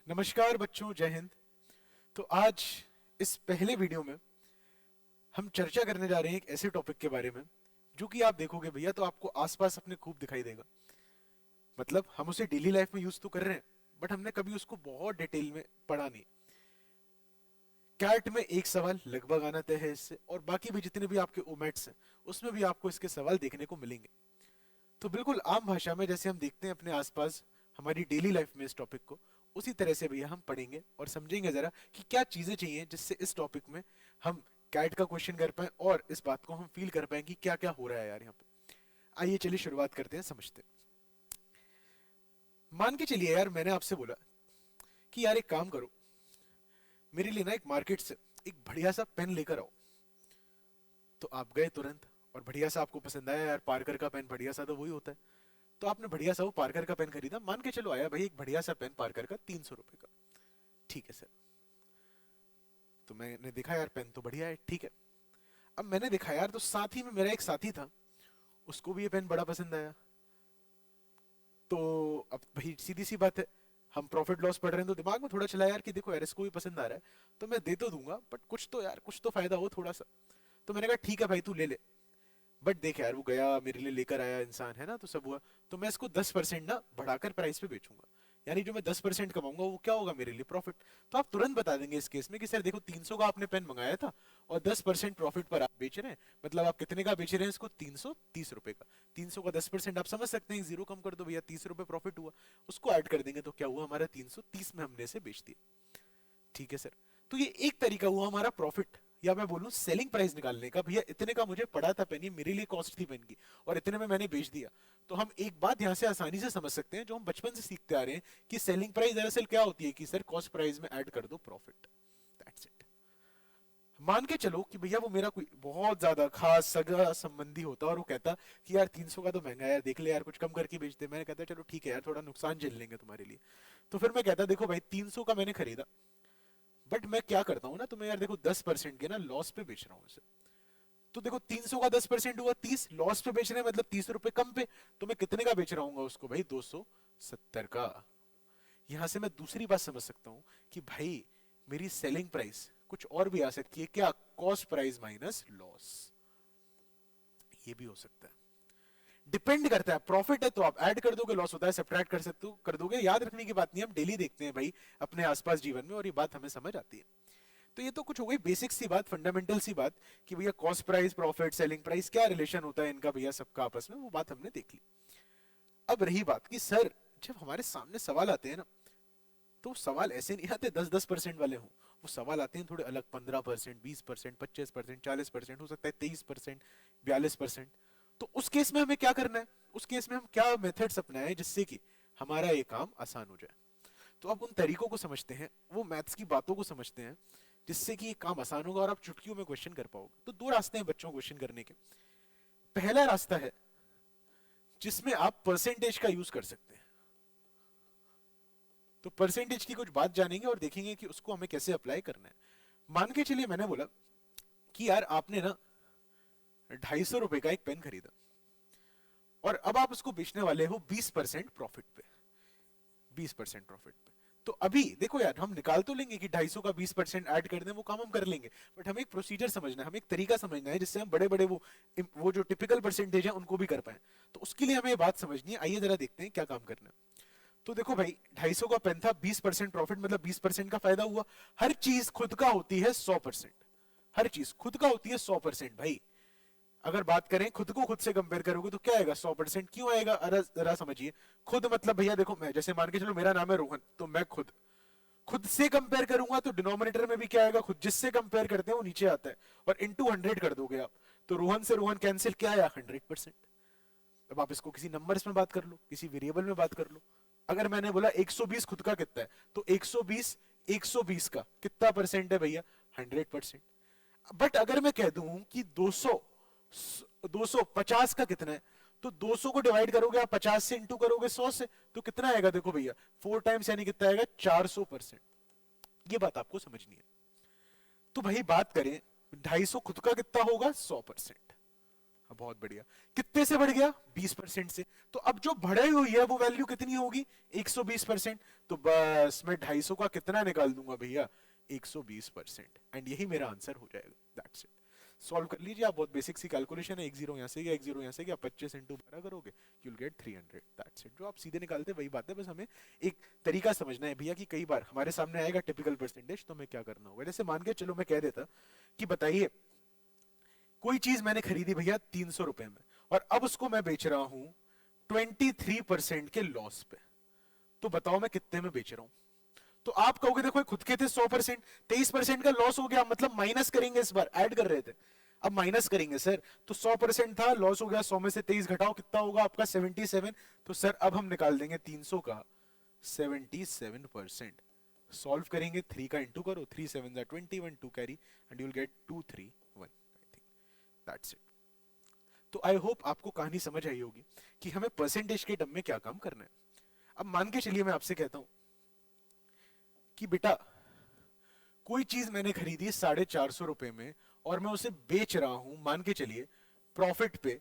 नमस्कार बच्चों, जय हिंद। तो आज इस पहले वीडियो में हम चर्चा करने जा रहे हैं एक ऐसे टॉपिक के बारे में जो कि आप देखोगे भैया तो आपको आसपास अपने खूब दिखाई देगा। मतलब हम उसे डेली लाइफ में यूज तो कर रहे हैं, बट हमने कभी उसको बहुत डिटेल में पढ़ा नहीं। कैट में एक सवाल लगभग आना तय है इससे, और बाकी भी जितने भी आपके ओमेट्स हैं उसमें भी आपको इसके सवाल देखने को मिलेंगे। तो बिल्कुल आम भाषा में जैसे हम देखते हैं अपने आसपास हमारी डेली लाइफ में इस टॉपिक को, उसी तरह से भैया हम पढ़ेंगे और समझेंगे जरा कि क्या चीजें चाहिए जिससे इस टॉपिक में हम कैट का क्वेश्चन कर पाए और इस बात को हम फील कर पाए कि क्या क्या हो रहा है यार यहाँ पे। आइए चलिए शुरुआत करते हैं, समझते हैं। मान के चलिए यार मैंने आपसे बोला कि यार एक काम करो, मेरे लिए ना एक मार्केट से एक बढ़िया सा पेन लेकर आओ। तो आप गए तुरंत, और बढ़िया सा आपको पसंद आया यार, पार्कर का पेन बढ़िया सा तो वही होता है। तो आपने बढ़िया सा वो पार्कर का पेन खरीदा, मान के चलो आया भाई एक बढ़िया सा पेन पार्कर का 300 रुपए का। ठीक है सर। तो मैंने देखा यार पेन तो बढ़िया है, ठीक है। अब मैंने देखा यार तो साथ ही में मेरा एक साथी था, उसको भी ये पेन बड़ा पसंद आया। तो अब भाई सीधी सी बात है, हम प्रॉफिट लॉस पढ़ रहे हैं तो दिमाग में थोड़ा चला यार कि देखो यार इसको भी पसंद आ रहा है तो मैं दे तो दूंगा, बट कुछ तो यार कुछ तो फायदा हो थोड़ा सा। तो मैंने कहा ठीक है भाई तू ले ले। बट देख यार वो गया मेरे लिए लेकर आया इंसान है ना, तो सब हुआ। तो मैं इसको 10% ना बढ़ाकर प्राइस पे बेचूंगा, यानी जो मैं 10% कमाऊंगा वो क्या होगा मेरे लिए, प्रॉफिट। तो आप तुरंत बता देंगे इस केस में कि सर देखो 300 का आपने पेन मंगाया था और 10% प्रॉफिट पर आप बेच रहे हैं। मतलब आप कितने का बेच रहे हैं इसको, 330 रुपए का। 300 का 10% आप समझ सकते हैं, जीरो कम कर दो भैया, 30 रुपए प्रॉफिट हुआ। उसको ऐड कर देंगे तो क्या हुआ, हमारा 330 में हमने इसे बेच दिया। ठीक है सर। तो ये एक तरीका हुआ हमारा प्रॉफिट, या मैं बोलूं सेलिंग प्राइस निकालने का। भैया इतने का मुझे पड़ा था पेन, ये मेरे लिए कॉस्ट थी पेन की, और इतने में मैंने बेच दिया। तो हम एक बात यहां से आसानी से समझ सकते हैं जो हम बचपन से सीखते आ रहे हैं कि सेलिंग प्राइस दरअसल क्या होती है, कि सर कॉस्ट प्राइस में ऐड कर दो प्रॉफिट। That's it. मान के चलो कि भैया वो मेरा कोई बहुत ज्यादा खास सगा संबंधी होता और वो कहता कि यार 300 का तो महंगा है यार, देख ले यार कुछ कम करके बेच दे। मैंने कहता चलो ठीक है यार, थोड़ा नुकसान झेल लेंगे तुम्हारे लिए। तो फिर मैं कहता देखो भाई 300 का मैंने खरीदा, बट मैं क्या करता हूँ ना, तो मैं यार देखो 10% के ना लॉस पे बेच रहा हूँ इसे। तो देखो 300 का 10% हुआ 30, लॉस पे बेच रहे हैं मतलब 30 रुपए कम पे। तो मैं कितने का बेच रहा हूँ उसको भाई, 270 का। यहां से मैं दूसरी बात समझ सकता हूँ कि भाई मेरी सेलिंग प्राइस कुछ और भी आ सकती है, क्या, कॉस्ट प्राइस माइनस लॉस। ये भी हो सकता है, डिपेंड करता है। प्रॉफिट है तो आप ऐड कर दोगे, लॉस होता है सब्ट्रैक्ट कर सकते हो, कर दोगे। याद रखने की बात नहीं, हम डेली देखते हैं भाई अपने आसपास जीवन में, और ये बात हमें समझ आती है। तो ये तो कुछ हो गई बेसिक सी बात, फंडामेंटल सी बात, कि भैया cost price, profit, selling price क्या रिलेशन होता है इनका भैया सबका आपस में, वो बात हमने देख ली। अब रही बात कि सर जब हमारे सामने सवाल आते हैं ना, तो सवाल ऐसे नहीं आते 10-10% वाले हों। वो सवाल आते हैं थोड़े अलग, 15%, 20%, 25%, 40%, हो सकता है 23%, 42%। तो उस केस में हमें क्या करना है, उस केस में हम क्या मेथड्स अपनाएं जिससे कि हमारा ये काम आसान हो जाए। तो आप उन तरीकों को समझते हैं, वो मैथ्स की बातों को समझते हैं, जिससे कि ये काम आसान होगा और आप चुटकियों में क्वेश्चन कर पाओगे। तो दो रास्ते हैं बच्चों को क्वेश्चन करने के। पहला रास्ता है जिसमें आप परसेंटेज का यूज कर सकते हैं। तो परसेंटेज की कुछ बात जानेंगे और देखेंगे कि उसको हमें कैसे अप्लाई करना है। मान के चलिए मैंने बोला कि यार आपने ना 250 रुपए का एक पेन खरीदा, और अब आप उसको बेचने वाले हो 20% प्रॉफिट पे। 20% प्रॉफिट पे। तो अभी देखो यार हम निकाल तो लेंगे कि 250 का 20% ऐड कर दें, वो काम हम कर लेंगे। बट हमें एक प्रोसीजर समझना है, हमें एक तरीका समझना है जिससे हम बड़े बड़े वो जो टिपिकल परसेंटेज है उनको भी कर पाए। तो उसके लिए हमें ये बात समझनी है। आइए जरा देखते हैं क्या काम करना है। तो देखो भाई 250 का पेन था, 20% प्रॉफिट मतलब 20% का फायदा हुआ। हर चीज खुद का होती है 100%। हर चीज खुद का होती है 100% भाई। अगर बात करें खुद को खुद से कंपेयर करोगे तो क्या आएगा, 100%। क्यों आएगा, अरे जरा समझिए। खुद मतलब भैया देखो, मैं जैसे मान के चलो मेरा नाम है रोहन, तो मैं खुद खुद से कंपेयर करूंगा तो डिनोमिनेटर में भी क्या आएगा, खुद जिससे कंपेयर करते हैं वो नीचे आता है, और इनटू 100 कर दोगे आप। तो रोहन से रोहन कैंसिल, क्या आया, 100%। अब आप इसको किसी नंबर्स में बात कर लो, किसी वेरिएबल में बात कर लो। अगर मैंने बोला 120 खुद का कितना है, तो 120 120 का कितना परसेंट है भैया, 100%। बट अगर मैं कह दूं कि 250 का कितना है, तो 200 को डिवाइड करोगे आप 50 से, इंटू करोगे 100 से, तो कितना आएगा देखो भैया, 4 टाइम्स, यानी कितना आएगा, 400%। ये बात आपको समझनी है। तो भाई बात करें 250 खुद का कितना होगा, 100%। बहुत बढ़िया। कितने से बढ़ गया? 20% से। तो अब जो बढ़ी हुई है वो वैल्यू कितनी होगी? 120%। तो बस मैं 250 का कितना निकाल दूंगा भैया? 120%। एंड यही मेरा आंसर हो जाएगा। That's it. सॉल्व कर लीजिए आप, बहुत बेसिक सी कैलकुलेशन है। एक जीरो यहाँ से गया, एक जीरो यहाँ से गया, 25 इंटू 12 करोगे, you will get 300। That's it. जो आप सीधे निकालते वही बात है, बस हमें एक तरीका समझना है भैया कि कई बार हमारे सामने आएगा टिपिकल परसेंटेज, तो हमें क्या करना होगा। जैसे मान के चलो मैं कह देता कि बताइए कोई चीज मैंने खरीदी भैया 300 रुपए में, और अब उसको मैं बेच रहा हूं 23% के लॉस पे। तो बताओ मैं कितने में बेच रहा हूं? तो आप कहोगे देखो खुद के थे 100%, 23% का लॉस हो गया, मतलब माइनस करेंगे, इस बार ऐड कर रहे थे, अब माइनस करेंगे सर। तो 100% था, लॉस हो गया, 100 में से 23 घटाओ, कितना होगा आपका? 77। तो सर अब हम निकाल देंगे 300 का 77%। सॉल्व करेंगे, 3 का इंटू करो, 3 7 21, 2 carry, and you will get 231। That's it. तो आई होप आपको कहानी समझ आई होगी कि हमें परसेंटेज के टर्म में क्या काम करना है। अब मान के चलिए मैं आपसे कहता हूं कि बेटा कोई चीज मैंने खरीदी 450 रुपए में, और मैं उसे बेच रहा हूं मान के चलिए प्रॉफिट पे,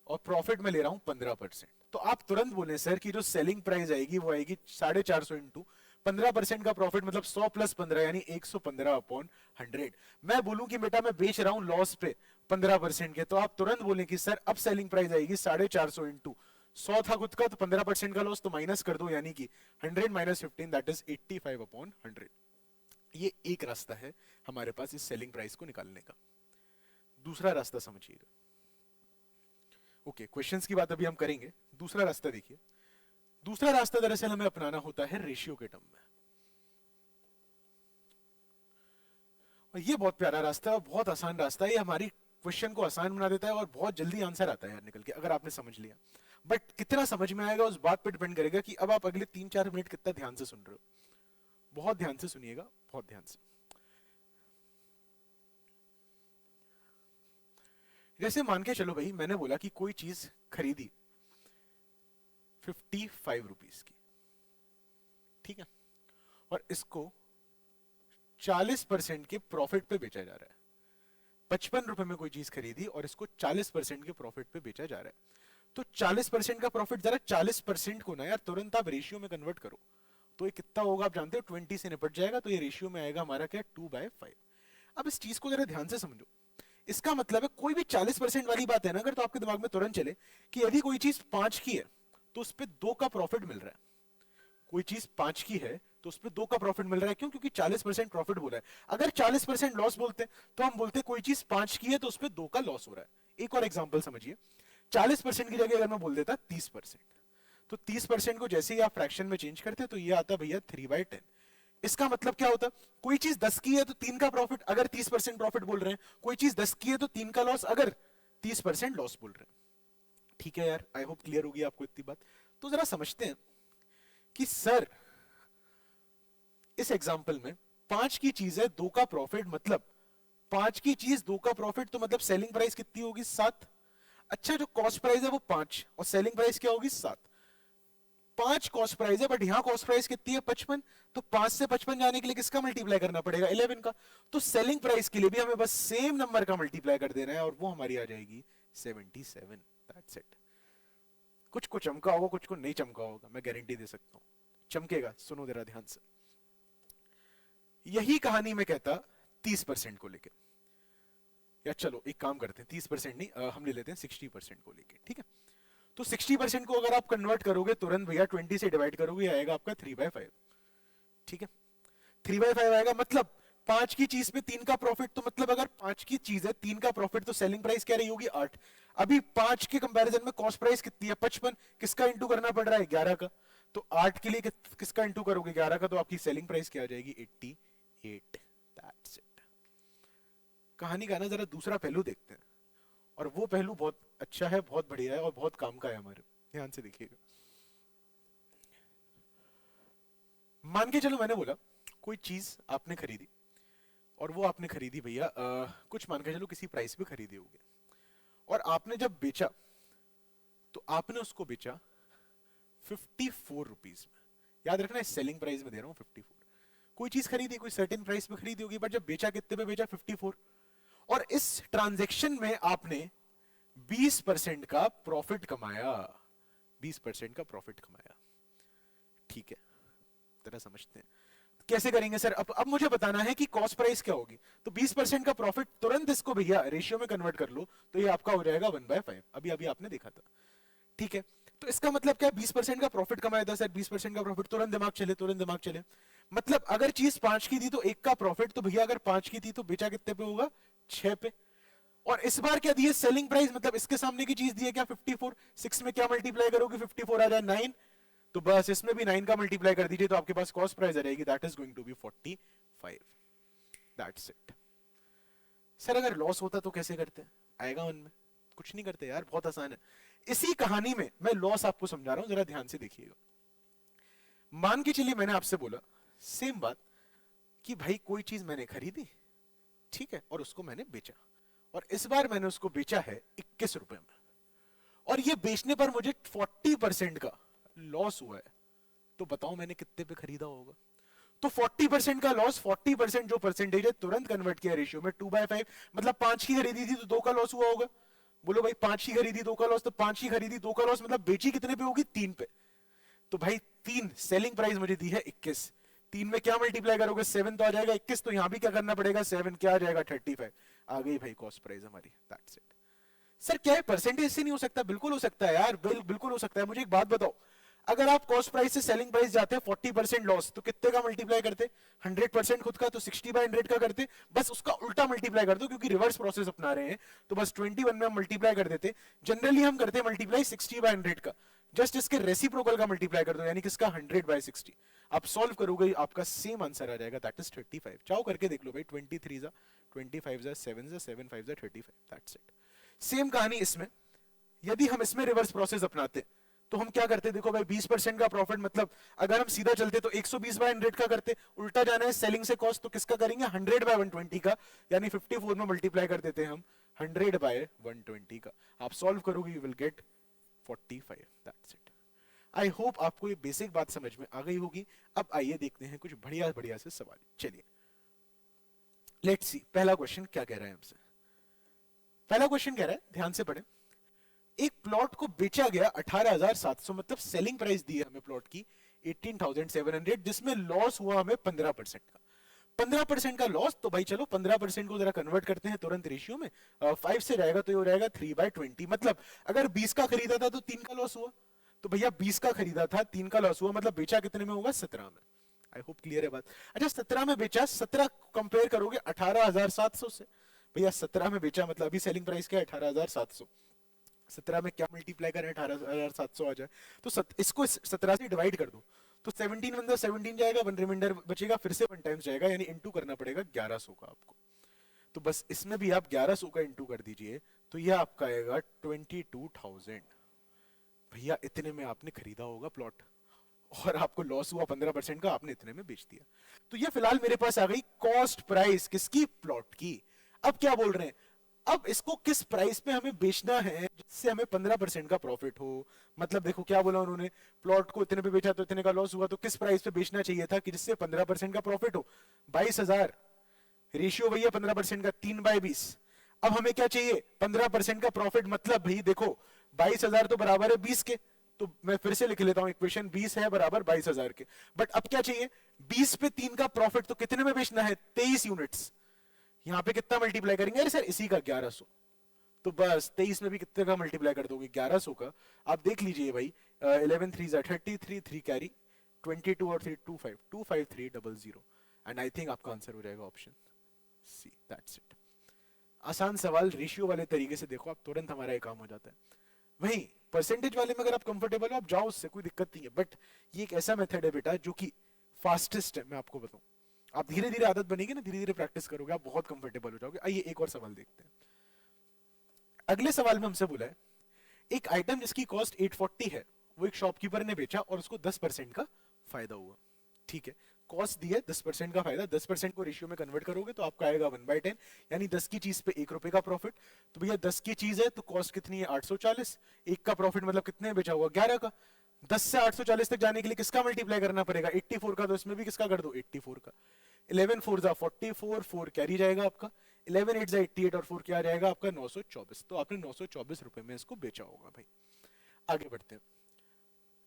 और प्रॉफिट में ले रहा हूं 15%। तो आप तुरंत बोले सर कि जो सेलिंग प्राइस आएगी वो आएगी 450 इंटू 15% का प्रॉफिट, मतलब 100 प्लस 15 यानी 115/100। मैं बोलूं कि बेटा मैं बेच रहा हूं लॉस पे 15% के, तो आप तुरंत बोले कि सर अब सेलिंग प्राइस आएगी 450 इंटू 100 था खुद का, तो 15% का लॉस, तो माइनस कर दो, यानी कि 100 माइनस 15 दैट इज 85/100। ये एक रास्ता है हमारे पास इस सेलिंग प्राइस को निकालने का। दूसरा रास्ता समझिएगा। ओके, क्वेश्चंस की बात अभी हम करेंगे। दूसरा रास्ता देखिए। दूसरा रास्ता दरअसल हमें अपनाना होता है रेशियो के टर्म में, और ये बहुत प्यारा रास्ता है, बहुत आसान रास्ता है। ये हमारी क्वेश्चन को आसान बना देता है और बहुत जल्दी आंसर आता है यार निकल के, अगर आपने समझ लिया। बट कितना समझ में आएगा उस बात पर डिपेंड करेगा कि अब आप अगले 3-4 मिनट कितना ध्यान से सुन रहे हो। बहुत ध्यान से सुनिएगा, बहुत ध्यान से। जैसे मान के चलो भाई, मैंने बोला कि कोई चीज खरीदी 55 रुपीज की, ठीक है, और इसको 40% के प्रॉफिट पे बेचा जा रहा है। 55 रुपए में कोई चीज खरीदी और इसको 40% के प्रॉफिट पे बेचा जा रहा है। तो 40% का प्रॉफिट, जरा 40% को ना यार तुरंत आप रेशियो में कन्वर्ट करो, तो ये कितना होगा आप जानते हो? 20 से निपट जाएगा, तो ये रेशियो में आएगा हमारा क्या? 2/5। अब इस चीज को जरा ध्यान से समझो। इसका मतलब है कोई भी 40% वाली बात है ना अगर, तो आपके दिमाग में तुरंत चले कि यदि कोई चीज 5 की है तो उस पर 2 का प्रॉफिट मिल रहा है। कोई चीज 5 की है तो उस पर 2 का प्रॉफिट मिल रहा है, क्यों? क्योंकि 40% प्रॉफिट बोला है। अगर 40% लॉस बोलते तो हम बोलते कोई चीज 5 की है तो उस पर 2 का लॉस हो रहा है। एक और एग्जाम्पल समझिए, 40% की जगह अगर मैं बोल देता 30%, तो 30% को जैसे ही आप फ्रैक्शन में चेंज करते तो ये आता भैया 3/10। इसका मतलब क्या होता? कोई चीज 10 की है तो 3 का प्रॉफिट, अगर 30% प्रॉफिट बोल रहे हैं। कोई चीज 10 की है तो 3 का लॉस, अगर 30% लॉस बोल रहे हैं। ठीक है यार, आई होप क्लियर होगी आपको इतनी बात। तो जरा समझते हैं कि सर इस एग्जांपल में 5 की चीज है, 2 का प्रॉफिट, मतलब 5 की चीज 2 का प्रॉफिट, तो मतलब सेलिंग प्राइस कितनी होगी? 7। अच्छा, जो कॉस्ट प्राइस है वो 5 और सेलिंग प्राइस क्या होगी? 7। 5 कॉस्ट प्राइस है, बट यहां कॉस्ट प्राइस कितनी है? 55। तो 5 से 55 जाने के लिए किसका मल्टीप्लाई करना पड़ेगा? 11 का। तो सेलिंग प्राइस के लिए भी हमें बस सेम नंबर का मल्टीप्लाई कर देना है, और वो हमारी आ जाएगी 77। That's it. कुछ को चमका होगा, कुछ को नहीं चमका होगा, मैं गारंटी दे सकता हूं। चमकेगा, सुनो जरा ध्यान से। यही कहानी में कहता 30% को लेके, या चलो एक काम करते हैं, 30% नहीं, हम ले लेते हैं 60% को लेके, ठीक है। तो 60% को अगर आप कन्वर्ट करोगे तुरंत भैया 20 से डिवाइड करोगे, आएगा आपका 3/5। ठीक है, 3/5 आएगा, मतलब 5 की चीज पे 3 का प्रॉफिट, तो मतलब अगर 5 की चीज है 3 का प्रॉफिट, तो सेलिंग प्राइस क्या रही होगी? 8। अभी 5 के कंपैरिजन में कॉस्ट प्राइस कितनी है? 55। किसका इंटू करना पड़ रहा है? 11 का। तो 8 के लिए किसका इंटू करोगे? 11 का। तो आपकी सेलिंग प्राइस क्या आ जाएगी? 88। That's it. कहानी का ना जरा दूसरा पहलू देखते हैं, और वो पहलू बहुत अच्छा है, बहुत बढ़िया है और बहुत काम का है हमारे। ध्यान से देखिएगा। मान के चलो मैंने बोला कोई चीज आपने खरीदी, और वो आपने खरीदी भैया कुछ मान के चलो किसी प्राइस पे खरीदी होगी, और आपने जब बेचा तो आपने उसको बेचा 54 रुपीज में। याद रखना इस सेलिंग प्राइस में दे रहा हूं 54। कोई चीज खरीदी, कोई सर्टेन प्राइस में खरीदी होगी, बट जब बेचा कितने पे बेचा? 54। और इस ट्रांजेक्शन में आपने 20% का प्रॉफिट कमाया, 20% का प्रॉफिट कमाया। ठीक है, जरा समझते हैं कैसे करेंगे सर। अब मुझे बताना है कि कॉस्ट प्राइस क्या होगी। तो 20% का प्रॉफिट, तुरंत इसको भैया रेशियो में कन्वर्ट कर लो, तो ये आपका हो जाएगा 1/5। अभी अभी आपने देखा था। ठीक है, तो इसका मतलब क्या, 20% का प्रॉफिट कमाया था सर, 20% का प्रॉफिट, तुरंत दिमाग चले, तुरंत दिमाग चले। मतलब अगर चीज 5 की थी तो 1 का प्रॉफिट, तो भैया अगर 5 की थी तो बेचा कितने पे होगा, 6 पे। और इस बार क्या दी है, सेलिंग प्राइस, मतलब इसके सामने की चीज दी है क्या, 54। 6 में क्या मल्टीप्लाई करोगे, 54 आ जाए 9, तो बस इसमें भी 9 का मल्टीप्लाई कर दीजिए, तो आपके पास कॉस्ट प्राइस आ जाएगी, that is going to be 45। That's it. Sir अगर लॉस होता तो कैसे करते, आएगा मन में, कुछ नहीं करते यार, बहुत आसान है। इसी कहानी में मैं लॉस आपको समझा रहा हूं, जरा ध्यान से देखिएगा। मान के चलिए मैंने आपसे बोला सेम बात कि भाई कोई चीज मैंने खरीदी, ठीक है, और उसको मैंने बेचा, और इस बार मैंने उसको बेचा है 21 रुपए में, और ये बेचने पर मुझे 40% का लॉस हुआ है। तो बताओ मैंने कितने पे खरीदा होगा। तो 40% का लॉस, 40% जो परसेंटेज है, तुरंत कन्वर्ट किया रेशियो में 2/5। मतलब 5 की खरीदी थी तो 2 का लॉस हुआ होगा। बोलो भाई 5 की खरीदी 2 का लॉस, तो 5 की खरीदी 2 का लॉस, मतलब बेची कितने पे होगी, 3 पे। तो भाई 3 सेलिंग प्राइस मुझे दी है 21, 3 में क्या मल्टीप्लाई करोगे, 7 तो आ जाएगा, 21 तो यहां भी क्या करना पड़ेगा, 7 क्या आ जाएगा, 35। आ गई भाई कॉस्ट प्राइस हमारी, दैट्स इट। सर क्या है, परसेंटेज से नहीं हो सकता, बिल्कुल हो सकता है यार, बिल्कुल हो सकता है। मुझे एक बात बताओ, अगर आप कॉस्ट प्राइस से सेलिंग प्राइस जाते हैं 40% लॉस, तो कितने का मल्टीप्लाई करते, 100% खुद का, तो 60/100 का करते। बस उसका उल्टा मल्टीप्लाई कर दो, क्योंकि रिवर्स प्रोसेस अपना रहे हैं, तो बस 21 में हम मल्टीप्लाई कर देते। जनरली हम करते हैं मल्टीप्लाई 60/100 का, जस्ट इसके रेसिप्रोकल का मल्टीप्लाई कर दो, यानी किसका, 100/60। आप सॉल्व करोगे आपका सेम आंसर आ जाएगा, दैट इज 35। चाहो करके देख लो भाई, 23 जा 25 जा 7 जा 7 5 जा 35, दैट्स इट। सेम कहानी इसमें, यदि हम इसमें रिवर्स प्रोसेस अपनाते तो हम क्या करते, देखो भाई 20% का प्रॉफिट, मतलब अगर हम सीधा चलते तो 120/100 का करते, उल्टा जाना है सेलिंग से कॉस्ट, तो किसका करेंगे, 100/120 का, यानी 54 में मल्टीप्लाई कर देते हैं हम 100/120 का। आप सॉल्व करोगे you will get 45, that's it. I hope आपको ये बेसिक बात समझ में आ गई होगी। अब आइए देखते हैं कुछ बढ़िया बढ़िया से सवाल। चलिए लेट्स सी, पहला क्वेश्चन क्या कह रहा है हमसे। पहला क्वेश्चन कह रहा है, ध्यान से पढ़ें, एक प्लॉट को बेचा गया 18,700, मतलब सेलिंग प्राइस दी है हमें प्लॉट की 18,700, जिसमें लॉस हुआ हमें 15% का। 15% का लॉस, तो भाई चलो 15% को जरा कन्वर्ट करते हैं तुरंत रेशियो में। 5 से जाएगा तो ये हो जाएगा 3/20। मतलब अगर 20 का खरीदा था तो 3 का लॉस हुआ, तो भैया 20 का खरीदा था 3 का लॉस हुआ, मतलब बेचा कितने में होगा, 17 में। आई होप क्लियर है बात। अच्छा 17 में बेचा, 17 कंपेयर करोगे 18,700 से, भैया 17 में बेचा मतलब अभी सेलिंग प्राइस क्या है, 18,700। 17 में क्या मल्टीप्लाई करें, 18,700 आ जाए, तो इसको 17 से डिवाइड कर दो, तो 17 अंदर 17 जाएगा, 1 रिमाइंडर बचेगा, फिर से 1 टाइम्स जाएगा, यानी इंटू करना पड़ेगा 1100 का आपको। तो बस इसमें भी आप 1100 का इंटू कर दीजिए, तो यह आपका आएगा 22,000। भैया इतने में आपने खरीदा होगा प्लॉट, और आपको लॉस हुआ 15% का, आपने इतने में बेच दिया। तो ये फिलहाल मेरे पास आ गई कॉस्ट प्राइस किसकी, प्लॉट की। अब क्या बोल रहे हैं, अब इसको किस प्राइस पे हमें बेचना है जिससे हमें 15% का प्रॉफिट हो। मतलब देखो क्या बोला उन्होंने, प्लॉट को इतने पे बेचा तो इतने का लॉस हुआ, तो किस प्राइस पे बेचना चाहिए था कि जिससे 15% का प्रॉफिट हो। 22,000 रेशियो भैया 15% का, 3/20। अब हमें क्या चाहिए, 15% का प्रॉफिट, मतलब भाई देखो 22,000 तो बराबर है 20 के, तो मैं फिर से लिख लेता हूं इक्वेशन, 20 है बराबर 22,000 के। बट अब क्या चाहिए, 20 पे 3 का प्रॉफिट, तो कितने में बेचना है, 23 यूनिट्स। यहां पे कितना मल्टीप्लाई करेंगे, अरे सर इसी का 1100, तो बस 23 में भी कितने का मल्टीप्लाई कर दोगे, 1100 का। आप देख लीजिए भाई, 11 3 33, 3 कैरी, 22 और 3 25, 25300, एंड आई थिंक आपका आंसर हो जाएगा ऑप्शन सी, दैट्स इट। आसान सवाल, रेशियो वाले तरीके से देखो आप, तुरंत हमारा ये काम हो जाता है। वहीं परसेंटेज वाले में अगर आप कंफर्टेबल हो आप जाओ, उससे कोई दिक्कत नहीं है, बट ये एक ऐसा मेथड है बेटा जो कि फास्टेस्ट है, मैं आपको बताऊं। आप धीरे धीरे आदत बनेगी ना, धीरे धीरे प्रैक्टिस करोगे, आप बहुत कंफर्टेबल हो जाओगे। आइए एक और सवाल देखते हैं। अगले सवाल में हमसे बोला है, एक आइटम जिसकी कॉस्ट 840 है, वो एक शॉपकीपर ने बेचा और उसको 10% का फायदा हुआ। ठीक है, कॉस्ट दी है 10% का फायदा, 10% को रेशियो में कन्वर्ट करोगे तो आपका आएगा 1/10, यानी 10 की चीज पे 1 रुपए का प्रॉफिट। तो भैया 10 की चीज है तो कॉस्ट कितनी है, 840। 1 का प्रॉफिट मतलब कितने बेचा हुआ, 11 का। 10 से 840 तक जाने के लिए किसका मल्टीप्लाई करना पड़ेगा, 84 का, तो इसमें भी किसका कर दो, 84 का। 11 4 जा 44, 4 कैरी जाएगा आपका, 11 8 88 और 4 क्या आ जाएगा आपका 924। तो आपने 924 रुपए में इसको बेचा होगा भाई। आगे बढ़ते हैं।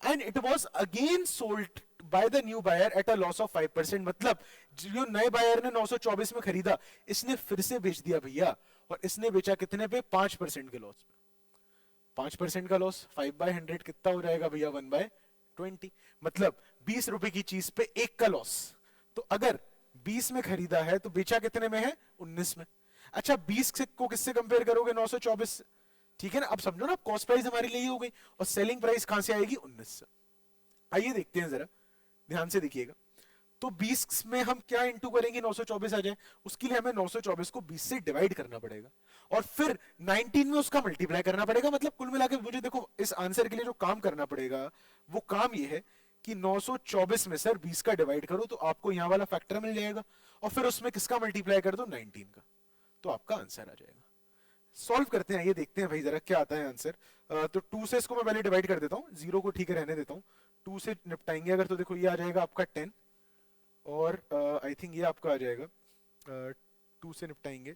And it was again sold by the new buyer at a loss of 5%। मतलब जो नए बायर ने 924 में खरीदा, इसने फिर से बेच दिया भैया, और इसने बेचा कितने पे? 5% के लॉस पे। 5% का लॉस, 5/100 कितना हो जाएगा भैया? 1/20। मतलब 20 रुपए की चीज पे 1 का लॉस। तो अगर 20 में खरीदा है तो बेचा कितने में है? 19 में। अच्छा 20 को किससे कंपेयर करोगे? 924 से। ठीक है ना? अब समझो ना, कॉस्ट प्राइस हमारे लिए हो गई और सेलिंग प्राइस कहां से आएगी? 19 से। आइए देखते हैं जरा, ध्यान से देखिएगा। तो 20 में हम क्या इंटू करेंगे 924 आ जाए? उसके लिए हमें 924 को 20 से डिवाइड करना पड़ेगा और फिर 19 में उसका मल्टीप्लाई करना पड़ेगा। मतलब कुल मिला के मुझे देखो इस आंसर के लिए जो काम करना पड़ेगा वो काम ये है कि 924 में सर 20 का डिवाइड करो तो आपको यहां वाला फैक्टर मिल जाएगा और फिर उसमें किसका मल्टीप्लाई कर दो? 19 का, तो आपका आंसर आ जाएगा। सॉल्व करते हैं, ये देखते हैं भाई जरा क्या आता है आंसर। तो 2 से इसको मैं पहले डिवाइड कर देता हूँ, 0 को ठीक है रहने देता हूँ। 2 से निपटाएंगे अगर तो देखो ये आ जाएगा आपका 10 और आई थिंक ये आपका आ जाएगा 2 से निपटाएंगे।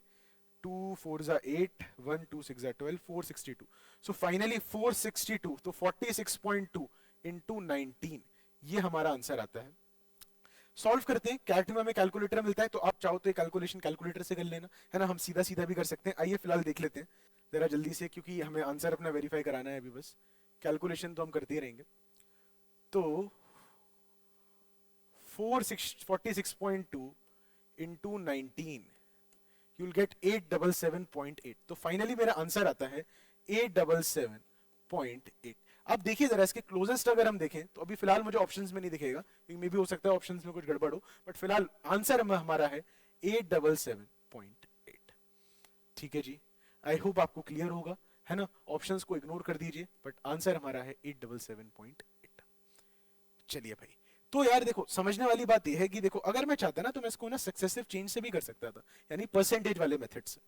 2 4 जा 8, 1 2 6 जा 12, 462। सो फाइनली 462, तो 46.2 इंटू 19 ये हमारा आंसर आता है। सॉल्व करते हैं। कैट में हमें कैलकुलेटर मिलता है, तो आप चाहो तो ये कैलकुलेशन कैलकुलेटर से कर लेना, है ना? हम सीधा सीधा भी कर सकते हैं। आइए फिलहाल देख लेते हैं जरा जल्दी से, क्योंकि हमें आंसर अपना वेरीफाई कराना है अभी। बस कैलकुलेशन तो हम करते ही रहेंगे। तो 46.2 इंटू 19 you'll get 877.8। तो फाइनली मेरा आंसर आता है 877.8। अब देखिए जरा इसके क्लोजेस्ट अगर हम देखें तो अभी फिलहाल मुझे ऑप्शंस में नहीं दिखेगा, क्योंकि मे भी हो सकता है ऑप्शंस में कुछ गड़बड़ हो, बट फिलहाल आंसर हमारा है 877.8। ठीक है जी, आई होप आपको क्लियर होगा, है ना? ऑप्शंस को इग्नोर कर दीजिए, बट आंसर हमारा है 877.8। चलिए भाई, तो यार देखो समझने वाली बात यह है कि देखो अगर मैं चाहता ना तो मैं इसको ना सक्सेसिव चेंज से भी कर सकता था, यानी परसेंटेज वाले मेथड से।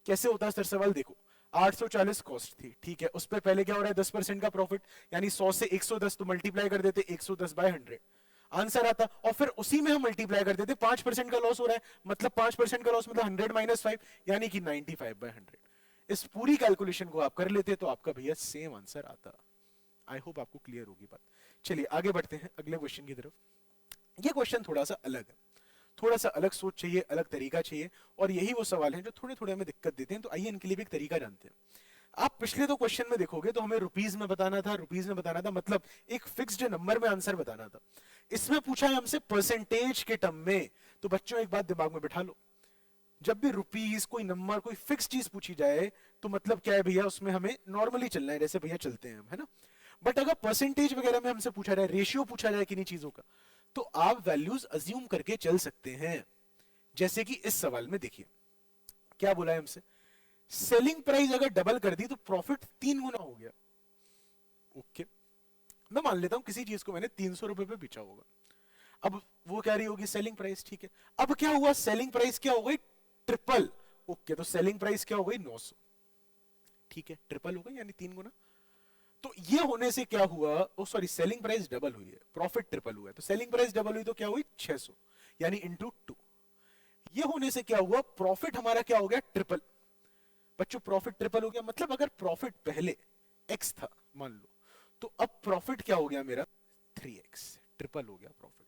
कैसे होता है सर सवाल? देखो 840 कॉस्ट थी, ठीक है, उस पर पहले क्या हो रहा है? 10% का प्रॉफिट, यानी 100 से 110 तो मल्टीप्लाई कर देते 110/100, आंसर आता। और फिर उसी में हम मल्टीप्लाई कर देते 5% का लॉस हो रहा है, मतलब 5% का लॉस मतलब 100 - 5 यानी कि 95/100। इस पूरी कैलकुलेशन को आप कर लेते तो आपका भैया सेम आंसर आता। आई होप आपको क्लियर होगी बात। चलिए आगे बढ़ते हैं अगले क्वेश्चन की तरफ। ये क्वेश्चन थोड़ा सा अलग है, थोड़ा सा अलग सोच चाहिए, अलग तरीका चाहिए, और यही वो सवाल हैं जो थोड़े थोड़े हमें दिक्कत देते हैं। तो आइए इनके लिए भी एक तरीका जानते हैं। आप पिछले दो क्वेश्चन में देखोगे तो हमें रुपीज में बताना था, रुपीज में बताना था, मतलब एक फिक्स्ड नंबर में आंसर बताना था। इसमें पूछा है हमसे परसेंटेज के टर्म में। तो बच्चों एक बात दिमाग में बिठा लो, जब भी रुपीज कोई नंबर कोई फिक्स चीज पूछी जाए तो मतलब क्या है भैया, उसमें हमें नॉर्मली चलना है जैसे भैया चलते हैं हम, है ना? बट अगर परसेंटेज वगैरह में हमसे पूछा जाए, रेशियो पूछा जाए किन्हीं चीजों का, तो आप वैल्यूज अज्यूम करके चल सकते हैं। जैसे कि इस सवाल में देखिए क्या बोला है हमसे, सेलिंग प्राइस अगर डबल कर दी तो प्रॉफिट 3 गुना हो गया। ओके, मैं मान लेता हूं किसी चीज को मैंने 300 रुपए पे बेचा होगा, अब वो क्या रही होगी? सेलिंग प्राइस, ठीक है। अब क्या हुआ? सेलिंग प्राइस क्या हो गई? ट्रिपल। ओके, तो सेलिंग प्राइस क्या हो गई? 900। ठीक है, ट्रिपल हो गई यानी 3 गुना। तो ये होने से क्या हुआ? ओ सॉरी, सेलिंग प्राइस डबल हुई है, प्रॉफिट ट्रिपल हुआ है। तो सेलिंग प्राइस डबल हुई तो क्या हुई? 600 यानी इंटू 2। ये होने से क्या हुआ? प्रॉफिट हमारा क्या हो गया? ट्रिपल। बच्चों प्रॉफिट ट्रिपल हो गया, मतलब अगर प्रॉफिट पहले x था मान लो, तो अब प्रॉफिट क्या हो गया मेरा? 3x, ट्रिपल हो गया प्रॉफिट।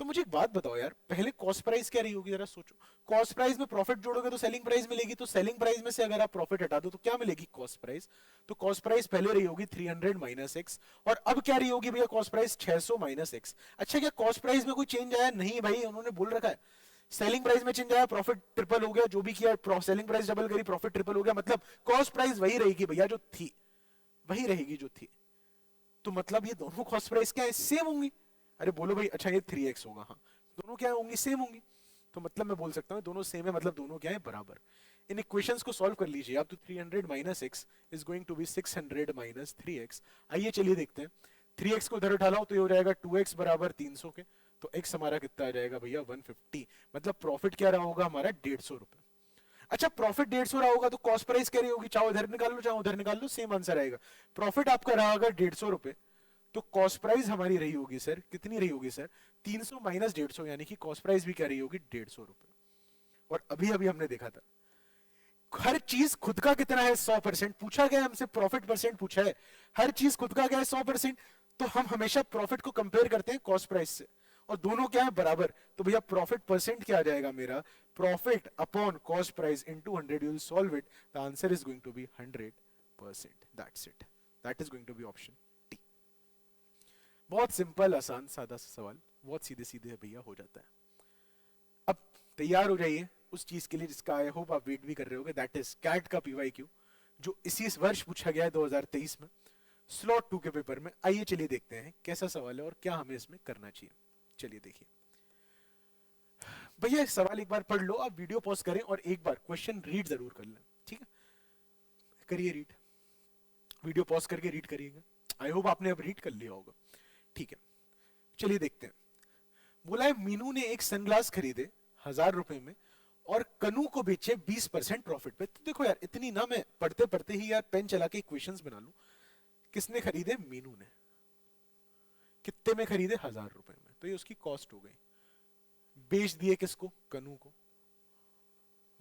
तो मुझे एक बात बताओ यार, पहले कॉस्ट प्राइस क्या रही होगी? जरा सोचो, कॉस्ट प्राइस में प्रॉफिट जोड़ोगे तो सेलिंग प्राइस मिलेगी, तो सेलिंग प्राइस में से अगर आप प्रॉफिट हटा दो तो क्या मिलेगी? Cost price. तो कॉस्ट प्राइस पहले रही होगी 300 - x, और अब क्या रही होगी भैया? Cost price 600 - x। अच्छा, क्या कॉस्ट प्राइस में कोई चेंज आया? नहीं भाई, उन्होंने बोल रखा है सेलिंग प्राइस में चेंज आया, प्रॉफिट ट्रिपल हो गया, जो भी किया सेलिंग प्राइस डबल करी, प्रॉफिट ट्रिपल हो गया, मतलब कॉस्ट प्राइस वही रहेगी भैया जो थी, वही रहेगी जो थी। तो मतलब ये दोनों कॉस्ट प्राइस क्या है? सेम होंगी। अरे बोलो भाई, अच्छा ये 3x होगा, हाँ, दोनों क्या होंगी? सेम होंगी। तो मतलब मैं बोल सकता हूँ दोनों सेम है, मतलब दोनों क्या है? बराबर। इन इक्वेशंस को सॉल्व कर लीजिए आप, तो 300 - x is going to be 600 - 3x। आइए चलिए देखते हैं, 3x को उधर उठा लाओ तो ये हो जाएगा 2x बराबर 300 के, तो x हमारा कितना आ जाएगा भैया? 150। मतलब प्रॉफिट क्या रहा होगा हमारा? 150 रुपए। अच्छा, प्रॉफिट 150 रहा होगा तो कॉस्ट प्राइस क्या रही होगी? चाहे उधर निकाल लो चाहे उधर निकाल लो, सेम आंसर आएगा। प्रॉफिट आपका रहा होगा 150 रुपए, तो कॉस्ट प्राइस हमारी रही होगी सर, कितनी रही होगी सर? 300 - 150, यानी कि कॉस्ट प्राइस भी क्या रही होगी? 150 रुपए। और अभी अभी हमने देखा था हर चीज खुद का कितना है 100%, पूछा गया हमसे प्रॉफिट परसेंट पूछा है, हर चीज खुद का क्या है 100%, तो हम हमेशा प्रॉफिट को कंपेयर करते हैं कॉस्ट प्राइस से, और दोनों क्या है बराबर, तो भैया प्रॉफिट परसेंट क्या आ जाएगा मेरा, profit upon cost price into 100, you will solve it, the answer is going to be 100%, that's it, that is going to be option D. बहुत सिंपल आसान सादा सा सवाल, बहुत सीधे सीधे भैया हो जाता है। अब तैयार हो जाइए उस चीज के लिए जिसका आई होप आप वेट भी कर रहे होगे, दैट इज कैट का पीवाईक्यू, जो इसी वर्ष पूछा गया है 2023 में स्लॉट 2 के पेपर में। आइए चलिए देखते हैं कैसा सवाल है और क्या हमें इसमें करना चाहिए। चलिए देखिए भैया, सवाल एक बार पढ़ लो, आप वीडियो पॉज करें और एक बार क्वेश्चन रीड जरूर कर लें, ठीक है, करिए रीड, वीडियो पॉज करके रीड करिएगा। आई होप आपने अब रीड कर लिया होगा, ठीक है। चलिए देखते हैं, बोला है मीनू ने एक सनग्लास खरीदे 1000 रुपए में और कनू को बेचे 20% प्रॉफिट पे। तो देखो यार, इतनी ना मैं पढ़ते पढ़ते ही यार पेन चला के इक्वेशंस बना लूं। किसने खरीदे? मीनू ने। कितने में खरीदे? 1000 रुपए में, तो ये उसकी कॉस्ट हो गई। बेच दिए किसको? कनू को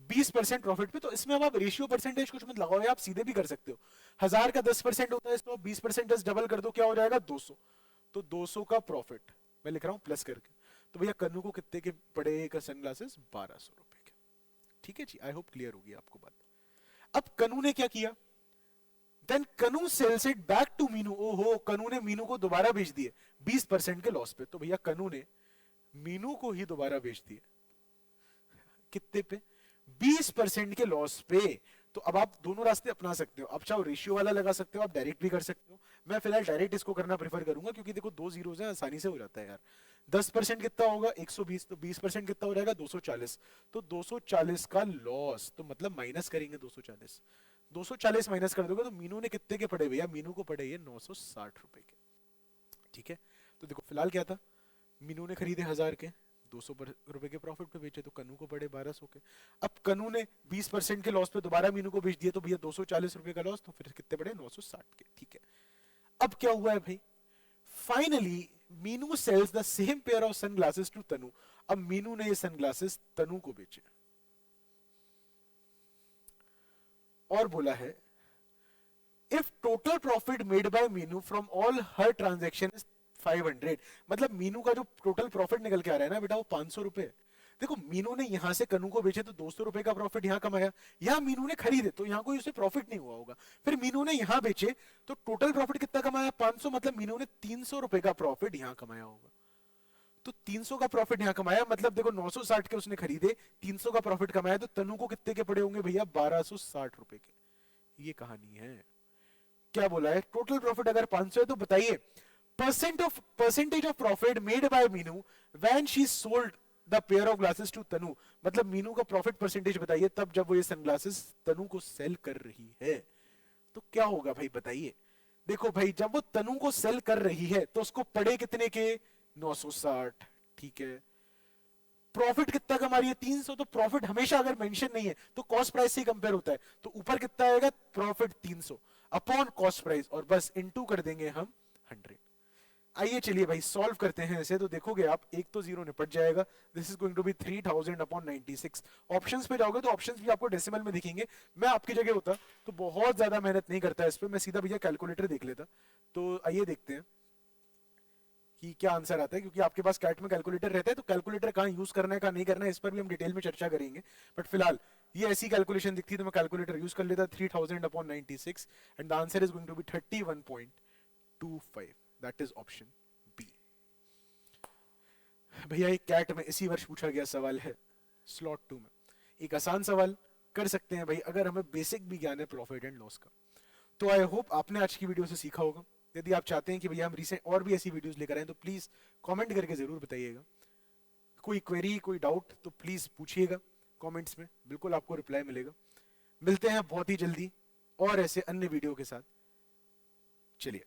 20% प्रॉफिट पे। तो इसमें अब आप रेशियो परसेंटेज कुछ मत लगाओ, आप सीधे भी कर सकते हो। 1000 का 10% होता है, इसमें 20% डबल कर दो, क्या हो जाएगा? 200। तो 200 का प्रॉफिट मैं लिख रहा हूं प्लस करके। तो भैया कन्नू को कितने के पड़े सनग्लासेस? 1200 रुपए के। ठीक है जी, आई होप क्लियर होगी आपको बात। अब कन्नू ने क्या किया? Then Kannu sells it back to Meenu. ओहो, कन्नू ने मीनू को दोबारा बेच दिए 20% के लॉस पे। तो भैया कन्नू ने मीनू को ही दोबारा बेच दिए कितने पे? 20% के लॉस पे। तो अब आप दोनों रास्ते अपना सकते हो, आप चाहो रेशियो वाला लगा सकते हो, आप डायरेक्ट भी कर सकते हो। मैं फिलहाल डायरेक्ट इसको करना प्रेफर करूंगा, क्योंकि देखो दो जीरोस हैं, आसानी से हो जाता है यार। 10% कितना होगा? 120। तो 20% कितना हो जाएगा? 240। तो 240 का लॉस, तो मतलब माइनस करेंगे 240। 240 माइनस कर दोगे तो मीनू ने कितने के पड़े भैया? मीनू को पड़े ये 960 रुपए के। ठीक है, तो देखो फिलहाल क्या था, मीनू ने खरीदे 1000 के, 200 रुपए के प्रॉफिट पे बेचे, तो कन्नू को पड़े 1200 के। अब कन्नू ने 20% के लॉस पे दोबारा मीनू को बेच दिया, तो भैया 240 रुपए का लॉस, तो फिर कितने पड़े? 960 के। ठीक है, अब क्या हुआ है भाई? Finally Meenu sells the same pair of sunglasses to Tanu. अब मीनू ने ये सनग्लासेस तनु को बेचे और बोला है if total profit made by Meenu from all her transaction is 500, मतलब मीनू का जो टोटल प्रॉफिट निकल के आ रहा है ना बेटा, वो 500 रुपए। देखो मीनू ने यहां से कन्नू को बेचे तो 200 रुपए का प्रॉफिट यहां कमाया, यहां मीनू ने खरीदे तो यहां कोई उसे प्रॉफिट नहीं हुआ होगा। फिर मीनू ने यहां बेचे तो टोटल प्रॉफिट कितना कमाया? 500, मतलब मीनू ने 300 रुपए का प्रॉफिट यहां कमाया होगा। तो 300 का प्रॉफिट यहां कमाया, मतलब देखो 960 के उसने खरीदे, 300 का प्रॉफिट कमाया, तो तनु को कितने के पड़े होंगे भैया? 1260 रुपए के। ये कहानी है। क्या बोला है? टोटल प्रॉफिट अगर 500 है तो बताइए percentage of profit made by Meenu when she sold the pair of glasses to Tanu. मतलब मीनू का प्रॉफिट परसेंटेज बताइए तब जब वो ये सनग्लासेस तनु को सेल कर रही है। तो क्या होगा भाई बताइए? देखो भाई, जब वो तनु को सेल कर रही है तो उसको पड़े कितने के? 960। ठीक है, प्रॉफिट कितना कमा रही है? 300। तो प्रॉफिट हमेशा अगर मेंशन नहीं है तो कॉस्ट प्राइस से ही कंपेयर होता है, तो ऊपर कितना आएगा? प्रॉफिट 300 अपॉन कॉस्ट प्राइस, और बस इनटू कर देंगे हम 100। आइए चलिए भाई सॉल्व करते हैं ऐसे। तो देखोगे आप, एक तो जीरो निपट जाएगा। This is going to be 3000 upon 96। Options पे जाओगे तो ऑप्शंस भी आपको डेसिमल में दिखेंगे। मैं आपकी जगह होता तो बहुत ज्यादा मेहनत नहीं करता इस पे, मैं सीधा भैया कैलकुलेटर देख लेता। तो आइए देखते हैं कि क्या आंसर आता है, क्योंकि आपके पास कैट में कैलकुलेटर रहता है, तो कैलकुलेटर कहाँ यूज करना है कहाँ नहीं करना है इस पर भी हम डिटेल में चर्चा करेंगे। बट फिलहाल ये ऐसी कैलकुलेशन दिखती है तो मैं कैलकुलेटर यूज कर लेता। 3000 upon 96 and the answer is going to be 31.25। That is option B. भैया एक कैट में इसी वर्ष पूछा गया सवाल है स्लॉट 2 में। एक आसान सवाल कर सकते हैं भाई अगर हमें बेसिक भी ज्ञान है प्रॉफिट एंड लॉस का। तो आई होप आपने आज की वीडियो से सीखा होगा। यदि आप चाहते हैं कि भैया हम रिसेंट और भी ऐसी वीडियोस लेकर आए तो प्लीज कमेंट करके जरूर बताइएगा। कोई क्वेरी, कोई डाउट तो प्लीज पूछिएगा कमेंट्स में, बिल्कुल आपको रिप्लाई मिलेगा। मिलते हैं बहुत ही जल्दी और ऐसे अन्य वीडियो के साथ। चलिए।